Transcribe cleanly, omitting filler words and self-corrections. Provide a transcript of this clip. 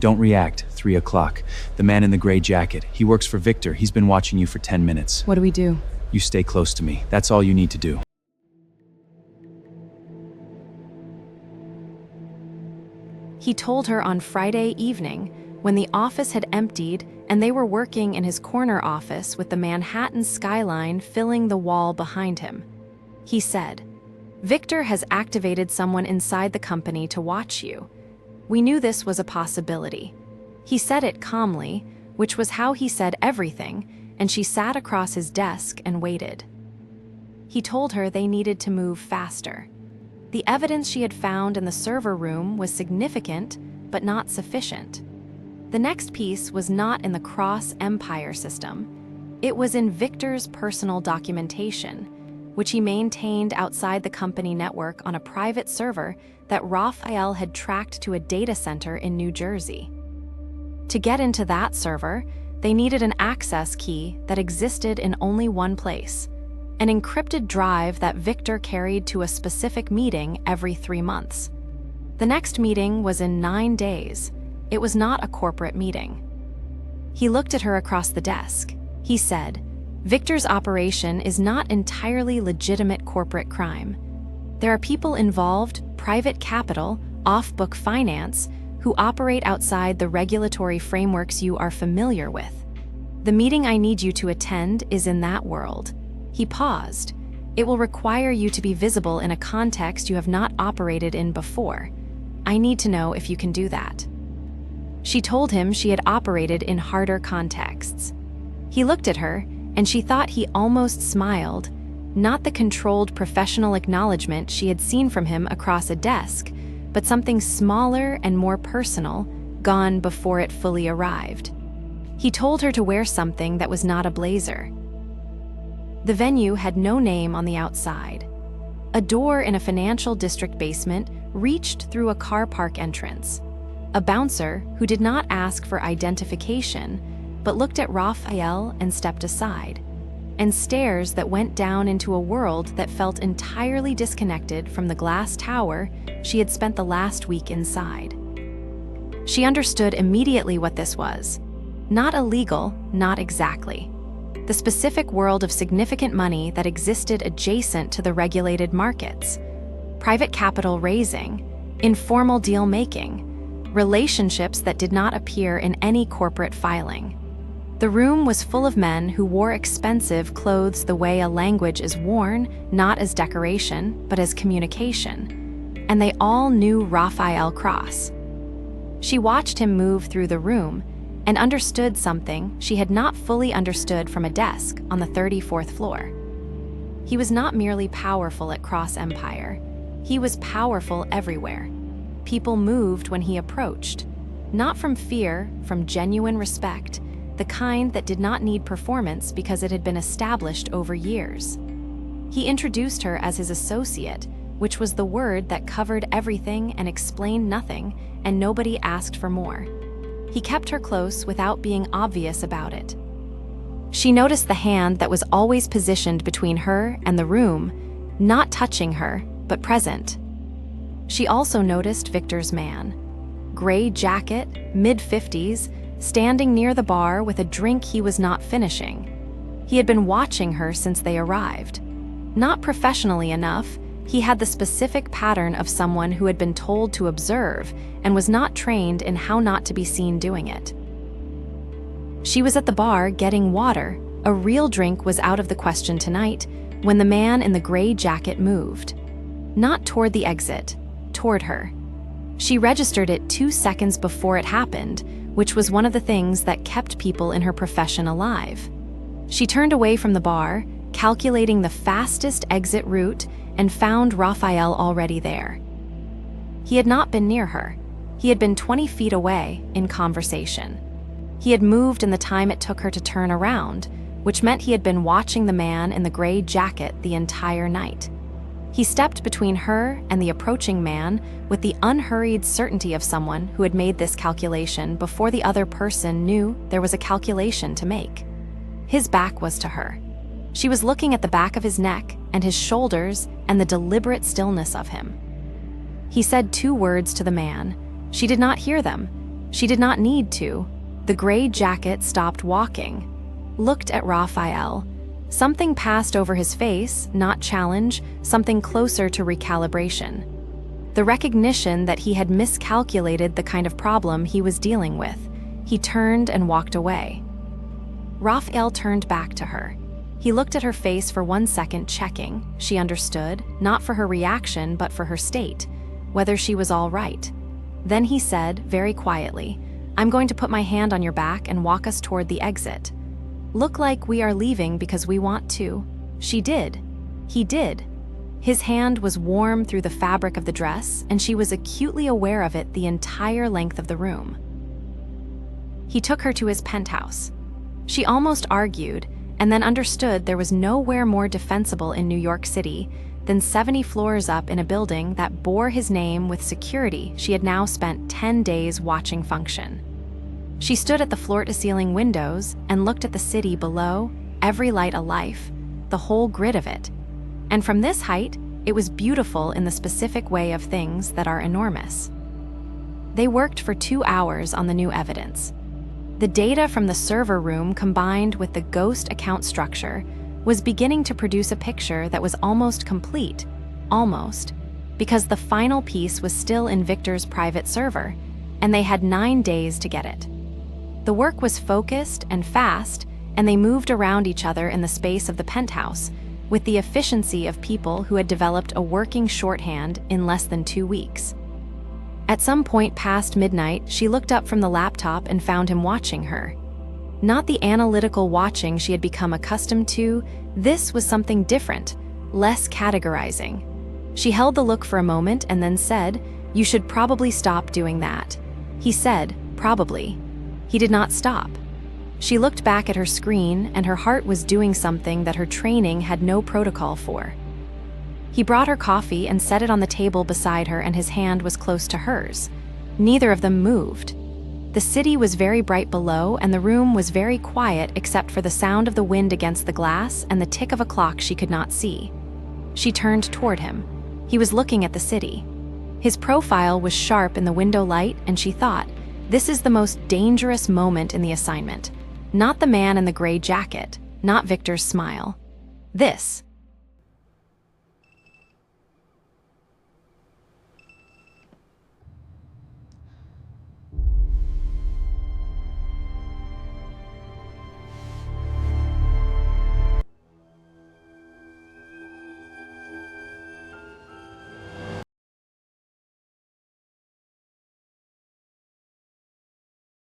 Don't react. 3 o'clock. The man in the gray jacket. He works for Victor. He's been watching you for 10 minutes. What do we do? You stay close to me. That's all you need to do. He told her on Friday evening, when the office had emptied and they were working in his corner office with the Manhattan skyline filling the wall behind him. He said, "Victor has activated someone inside the company to watch you. We knew this was a possibility." He said it calmly, which was how he said everything, and she sat across his desk and waited. He told her they needed to move faster. The evidence she had found in the server room was significant, but not sufficient. The next piece was not in the cross-empire system. It was in Victor's personal documentation, which he maintained outside the company network on a private server that Rafael had tracked to a data center in New Jersey. To get into that server, they needed an access key that existed in only one place, an encrypted drive that Victor carried to a specific meeting every 3 months. The next meeting was in 9 days. It was not a corporate meeting. He looked at her across the desk. He said, "Victor's operation is not entirely legitimate corporate crime. There are people involved, private capital, off-book finance, who operate outside the regulatory frameworks you are familiar with. The meeting I need you to attend is in that world." He paused. "It will require you to be visible in a context you have not operated in before. I need to know if you can do that." She told him she had operated in harder contexts. He looked at her, and she thought he almost smiled, not the controlled professional acknowledgement she had seen from him across a desk, but something smaller and more personal, gone before it fully arrived. He told her to wear something that was not a blazer. The venue had no name on the outside. A door in a financial district basement reached through a car park entrance. A bouncer, who did not ask for identification, but looked at Rafael and stepped aside, and stairs that went down into a world that felt entirely disconnected from the glass tower she had spent the last week inside. She understood immediately what this was. Not illegal, not exactly. The specific world of significant money that existed adjacent to the regulated markets. Private capital raising, informal deal-making, relationships that did not appear in any corporate filing. The room was full of men who wore expensive clothes the way a language is worn, not as decoration, but as communication. And they all knew Rafael Cross. She watched him move through the room and understood something she had not fully understood from a desk on the 34th floor. He was not merely powerful at Cross Empire. He was powerful everywhere. People moved when he approached, not from fear, from genuine respect, the kind that did not need performance because it had been established over years. He introduced her as his associate, which was the word that covered everything and explained nothing, and nobody asked for more. He kept her close without being obvious about it. She noticed the hand that was always positioned between her and the room, not touching her, but present. She also noticed Victor's man. Gray jacket, mid-50s, standing near the bar with a drink he was not finishing. He had been watching her since they arrived. Not professionally enough, he had the specific pattern of someone who had been told to observe and was not trained in how not to be seen doing it. She was at the bar getting water. A real drink was out of the question tonight when the man in the gray jacket moved. Not toward the exit, toward her. She registered it 2 seconds before it happened, which was one of the things that kept people in her profession alive. She turned away from the bar, calculating the fastest exit route, and found Rafael already there. He had not been near her. He had been 20 feet away, in conversation. He had moved in the time it took her to turn around, which meant he had been watching the man in the gray jacket the entire night. He stepped between her and the approaching man with the unhurried certainty of someone who had made this calculation before the other person knew there was a calculation to make. His back was to her. She was looking at the back of his neck and his shoulders and the deliberate stillness of him. He said 2 words to the man. She did not hear them. She did not need to. The gray jacket stopped walking, looked at Rafael. Something passed over his face, not challenge, something closer to recalibration. The recognition that he had miscalculated the kind of problem he was dealing with. He turned and walked away. Rafael turned back to her. He looked at her face for 1 second, checking. She understood, not for her reaction, but for her state, whether she was all right. Then he said, very quietly, "I'm going to put my hand on your back and walk us toward the exit. Look like we are leaving because we want to." She did. He did. His hand was warm through the fabric of the dress, and she was acutely aware of it the entire length of the room. He took her to his penthouse. She almost argued, and then understood there was nowhere more defensible in New York City than 70 floors up in a building that bore his name with security she had now spent 10 days watching function. She stood at the floor-to-ceiling windows and looked at the city below, every light alive, the whole grid of it. And from this height, it was beautiful in the specific way of things that are enormous. They worked for 2 hours on the new evidence. The data from the server room combined with the ghost account structure was beginning to produce a picture that was almost complete, almost, because the final piece was still in Victor's private server, and they had 9 days to get it. The work was focused and fast, and they moved around each other in the space of the penthouse, with the efficiency of people who had developed a working shorthand in less than 2 weeks. At some point past midnight, she looked up from the laptop and found him watching her. Not the analytical watching she had become accustomed to, this was something different, less categorizing. She held the look for a moment and then said, "You should probably stop doing that." He said, "Probably." He did not stop. She looked back at her screen, and her heart was doing something that her training had no protocol for. He brought her coffee and set it on the table beside her, and his hand was close to hers. Neither of them moved. The city was very bright below, and the room was very quiet except for the sound of the wind against the glass and the tick of a clock she could not see. She turned toward him. He was looking at the city. His profile was sharp in the window light, and she thought, this is the most dangerous moment in the assignment. Not the man in the gray jacket, not Victor's smile. This